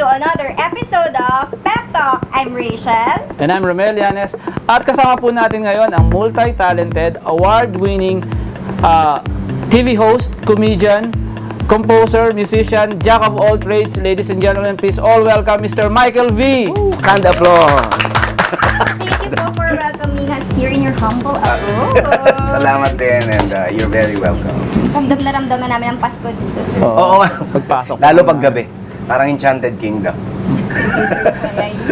to another episode of Pep Talk. I'm Rachel. And I'm Romel Llanes. At kasama po natin ngayon ang multi-talented, award-winning TV host, comedian, composer, musician, jack of all trades. Ladies and gentlemen, please all welcome Mr. Michael V. Round applause. Thank you po for welcoming us here in your humble abode. Salamat din and you're very welcome. Ramdam na ramdam na namin ang Pasko dito, sir. Oo nga. Pagpasok. Lalo pag gabi. Parang Enchanted Kingdom.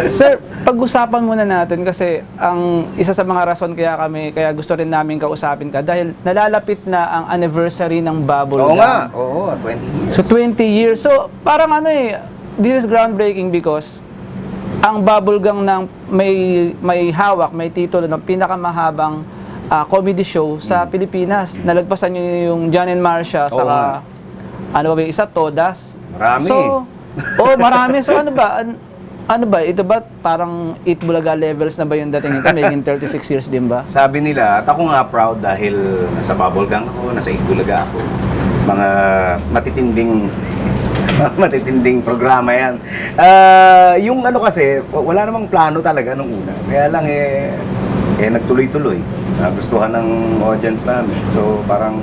Sir, pag-usapan muna natin kasi ang isa sa mga rason kaya gusto rin namin kausapin ka dahil nalalapit na ang anniversary ng Bubble Oo Gum. nga. Oo, 20 years. So 20 years. So parang this is groundbreaking because ang Bubble Gum ng may hawak, may titulo ng pinakamahabang comedy show sa Pilipinas. Nalagpasan niyo yung John and Marcia Oo saka isa Todas. Marami. So, marami. So ano ba? Ito ba parang Eat Bulaga levels na ba yung dating ito? Making 36 years din ba? Sabi nila, at ako nga proud dahil nasa Bubble Gang ako, nasa Itbulaga ako. Mga matitinding programa yan. Yung kasi, wala namang plano talaga nung una. Kaya lang nagtuloy-tuloy. Gustuhan ng audience namin. So parang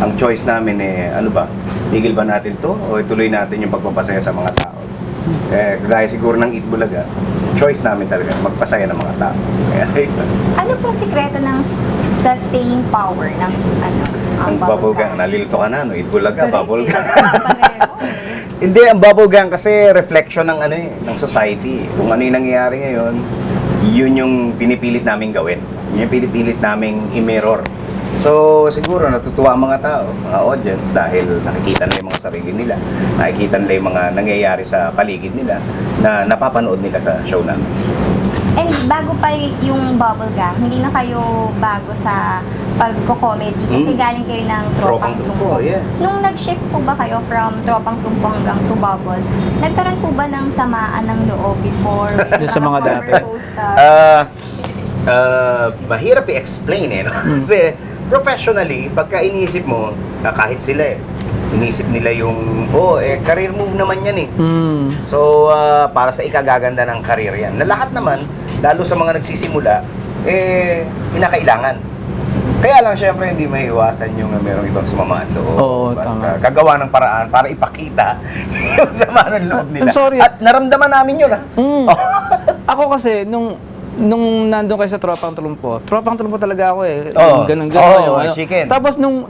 ang choice namin tigil ba natin to o ituloy natin yung pagpapasaya sa mga tao? Kagaya siguro ng Itbulaga, choice namin talaga magpasaya ng mga tao. Ano pong sikreto ng staying power ng Ang Bubble Gang, nalilito ka na, no? Itbulaga, Bubble Gang. Gang. Hindi, ang Bubble Gang kasi reflection ng ng society. Kung ano yung nangyayari ngayon, yun yung pinipilit namin gawin. Yun yung pinipilit namin i-mirror. So, siguro natutuwa ang mga tao, mga audience, dahil nakikita nila yung mga sarili nila, nakikita nila yung mga nangyayari sa paligid nila na napapanood nila sa show namin. And bago pa yung Bubble Gang, hindi na kayo bago sa pagko-comedy kasi galing kayo ng Tropang Tumpo. Yes. Nung nag-shift po ba kayo from Tropang Tumpo hanggang to Bubble, nagkaroon po ba ng samaan ng loob before Sa mga dati? Mahirap i-explain no? Kasi professionally, pagka iniisip mo, kahit sila inisip nila yung, career move naman yan So, para sa ikagaganda ng career yan. Na lahat naman, lalo sa mga nagsisimula, kinakailangan. Kaya lang, syempre, hindi may iwasan yung merong ibang sumamaan loob. Oo, tama. Gagawa ng paraan para ipakita yung sama ng loob nila. I'm sorry. At naramdaman namin yun, Ako kasi, nung nandun kayo sa Tropang Tumpo talaga ako Ganun chicken. Tapos nung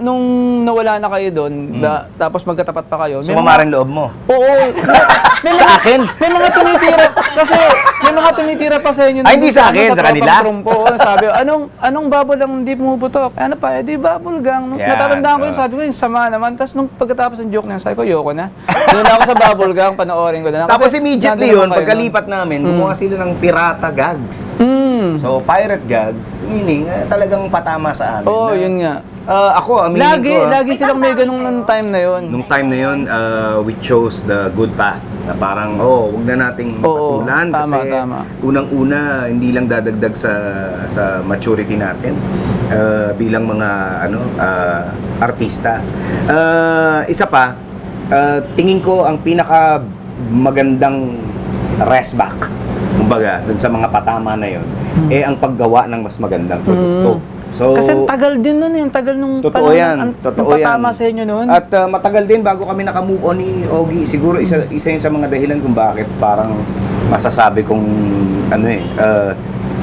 nawala na kayo doon, tapos magkatapat pa kayo. Sumamarang loob mo. Oo. Sa akin? May mga tumitira. Kasi may mga tumitira pa sa inyo. Hindi sa akin, sa kanila. Tumpo. Sabi, anong bubble ang hindi pumuputok? Ano pa, di Bubble Gang. Natatandaan ko yun, sabi ko, yung sama naman. Tapos nung pagkatapos ng joke niya, sabi ko, yoko na. Doon ako sa Bubble Gang, panoorin ko na. Tapos immediately yun, pagkalipat namin, gumawa sila ng pirata gags. So, pirate gags, meaning talagang patama sa amin. Oo, yun nga. Ako, aminin ko. Lagi silang may ganung nung time na yun. Nung time na yun, we chose the good path. Na parang, wag na nating patulan. Tama, kasi tama. Unang-una, hindi lang dadagdag sa maturity natin bilang mga artista. Isa pa, tingin ko ang pinaka magandang rest back, kumbaga, dun sa mga patama na yun, ang paggawa ng mas magandang produkto. So, kasi tagal din nun tagal nung totoo yan. Totoo yan. patama sa inyo nun. At matagal din bago kami nakamove on ni Ogie. Siguro isa yun sa mga dahilan kung bakit parang masasabi kong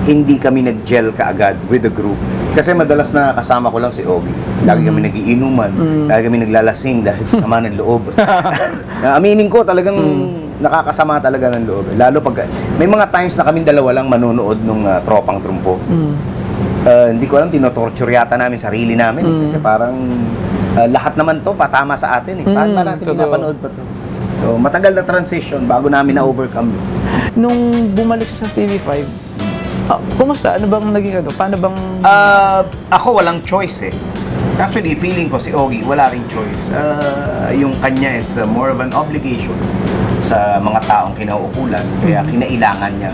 hindi kami nag-gel kaagad with the group. Kasi madalas na kasama ko lang si Ogie. Lagi kami nagiinuman, lagi kami naglalasing dahil sa sama ng loob. Aminin ko talagang nakakasama talaga ng loob. Lalo pag may mga times na kaming dalawa lang manonood nung Tropang Tumpo. Hindi ko alam, tinotorture yata namin sarili namin kasi parang lahat naman to patama sa atin Paano ba natin pinapanood pa to? So matagal na transition bago namin na-overcome yun. Nung bumalik sa TV5, kumusta? Ano bang naging Paano bang... Ako walang choice Actually, feeling ko si Ogie wala ring choice. Yung kanya is more of an obligation sa mga taong kinauukulan. Kaya kinailangan niya